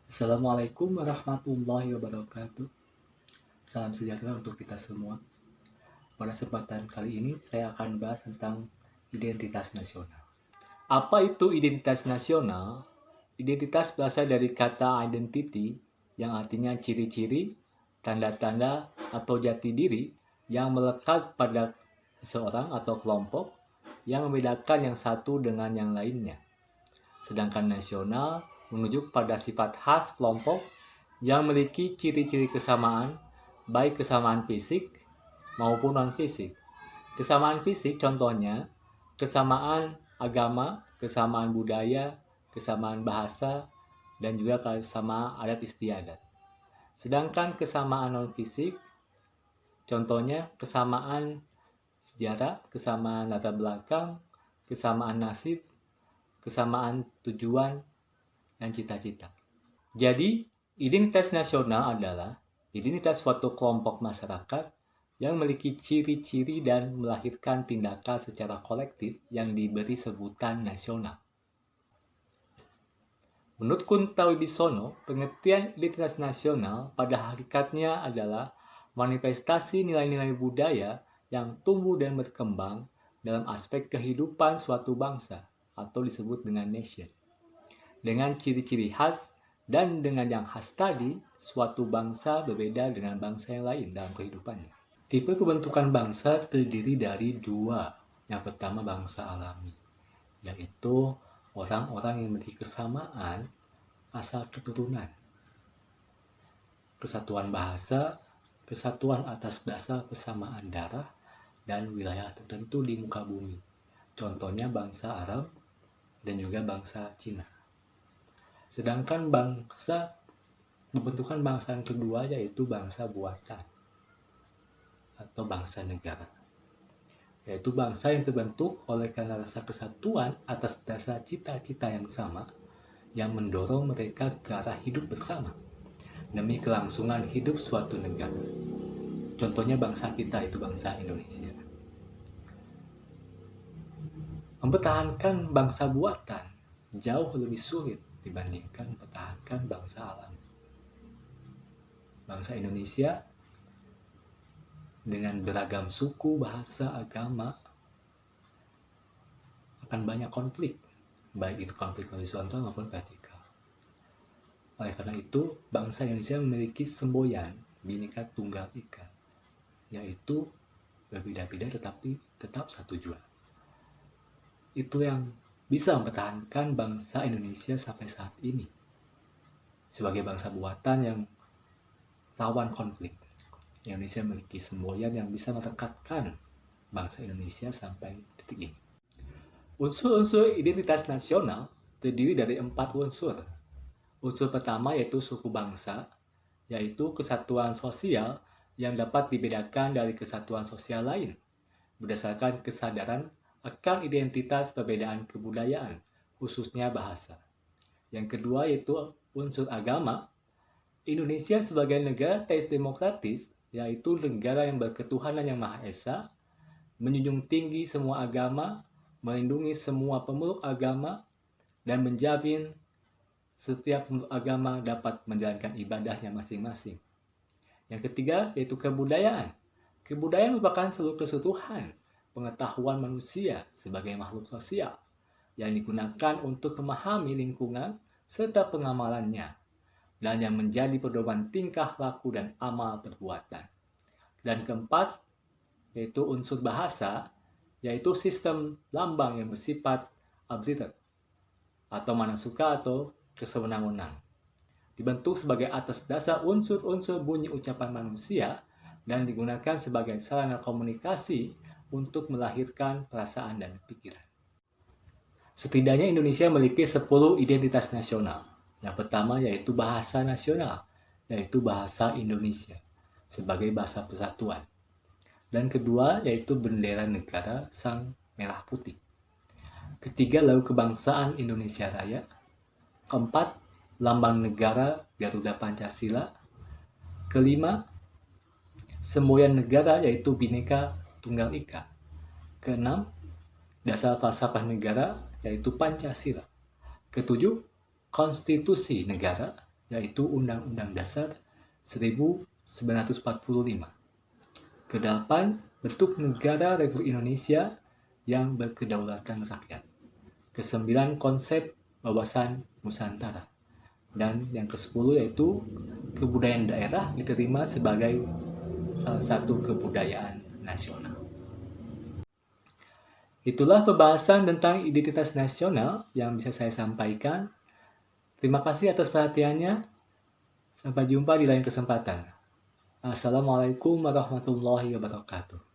Assalamualaikum warahmatullahi wabarakatuh. Salam sejahtera untuk kita semua. Pada kesempatan kali ini, saya akan bahas tentang identitas nasional. Apa itu identitas nasional? Identitas berasal dari kata identity, yang artinya ciri-ciri, tanda-tanda, atau jati diri yang melekat pada seseorang atau kelompok yang membedakan yang satu dengan yang lainnya. Sedangkan nasional menunjuk pada sifat khas kelompok yang memiliki ciri-ciri kesamaan, baik kesamaan fisik maupun non-fisik. Kesamaan fisik contohnya kesamaan agama, kesamaan budaya, kesamaan bahasa, dan juga kesamaan adat istiadat. Sedangkan kesamaan non-fisik contohnya kesamaan sejarah, kesamaan latar belakang, kesamaan nasib, kesamaan tujuan, dan cita-cita. Jadi, identitas nasional adalah identitas suatu kelompok masyarakat yang memiliki ciri-ciri dan melahirkan tindakan secara kolektif yang diberi sebutan nasional. Menurut Kunta Wibisono, pengertian identitas nasional pada hakikatnya adalah manifestasi nilai-nilai budaya yang tumbuh dan berkembang dalam aspek kehidupan suatu bangsa atau disebut dengan nation. Dengan ciri-ciri khas dan dengan yang khas tadi, suatu bangsa berbeda dengan bangsa yang lain dalam kehidupannya. Tipe kebentukan bangsa terdiri dari dua. Yang pertama bangsa alami, yaitu orang-orang yang memiliki kesamaan asal keturunan. Kesatuan bahasa, kesatuan atas dasar kesamaan darah dan wilayah tertentu di muka bumi. Contohnya bangsa Arab dan juga bangsa Cina. Sedangkan pembentukan bangsa yang kedua yaitu bangsa buatan atau bangsa negara, yaitu bangsa yang terbentuk oleh karena rasa kesatuan atas dasar cita-cita yang sama yang mendorong mereka ke arah hidup bersama demi kelangsungan hidup suatu negara. Contohnya bangsa kita itu bangsa Indonesia. Mempertahankan bangsa buatan jauh lebih sulit dibandingkan mempertahankan bangsa alami. Bangsa Indonesia dengan beragam suku, bahasa, agama akan banyak konflik, baik itu konflik horizontal maupun vertikal. Oleh karena itu, bangsa Indonesia memiliki semboyan Bhinneka Tunggal Ika, yaitu berbeda-beda tetapi tetap satu tujuan. Itu yang bisa mempertahankan bangsa Indonesia sampai saat ini sebagai bangsa buatan yang rawan konflik. Indonesia memiliki semboyan yang bisa merekatkan bangsa Indonesia sampai detik ini. Unsur-unsur identitas nasional terdiri dari 4 unsur. Unsur pertama yaitu suku bangsa, yaitu kesatuan sosial yang dapat dibedakan dari kesatuan sosial lain berdasarkan kesadaran akan identitas perbedaan kebudayaan, khususnya bahasa. Yang kedua yaitu unsur agama. Indonesia sebagai negara teis demokratis, yaitu negara yang berketuhanan yang Maha Esa, menjunjung tinggi semua agama, melindungi semua pemeluk agama, dan menjamin setiap pemeluk agama dapat menjalankan ibadahnya masing-masing. Yang ketiga yaitu kebudayaan. Kebudayaan merupakan seluruh keseluruhan pengetahuan manusia sebagai makhluk sosial yang digunakan untuk memahami lingkungan serta pengamalannya dan yang menjadi pedoman tingkah laku dan amal perbuatan. Dan keempat yaitu unsur bahasa, yaitu sistem lambang yang bersifat arbitrary atau mana suka atau kesewenang-wenang, dibentuk sebagai atas dasar unsur-unsur bunyi ucapan manusia dan digunakan sebagai sarana komunikasi untuk melahirkan perasaan dan pikiran. Setidaknya Indonesia memiliki 10 identitas nasional. Yang pertama yaitu bahasa nasional, yaitu bahasa Indonesia sebagai bahasa persatuan. Dan kedua yaitu bendera negara sang merah putih. Ketiga lalu kebangsaan Indonesia Raya. Keempat lambang negara Garuda Pancasila. Kelima semboyan negara yaitu Bhinneka Tunggal Ika. Keenam, dasar falsafah negara yaitu Pancasila. Ketujuh, konstitusi negara. yaitu Undang-Undang Dasar 1945. Kedelapan, bentuk negara Republik Indonesia yang berkedaulatan rakyat. Kesembilan, konsep wawasan Nusantara. Dan yang ke-10 yaitu kebudayaan daerah diterima sebagai salah satu kebudayaan nasional. Itulah pembahasan tentang identitas nasional yang bisa saya sampaikan. Terima kasih atas perhatiannya. Sampai jumpa di lain kesempatan. Assalamualaikum warahmatullahi wabarakatuh.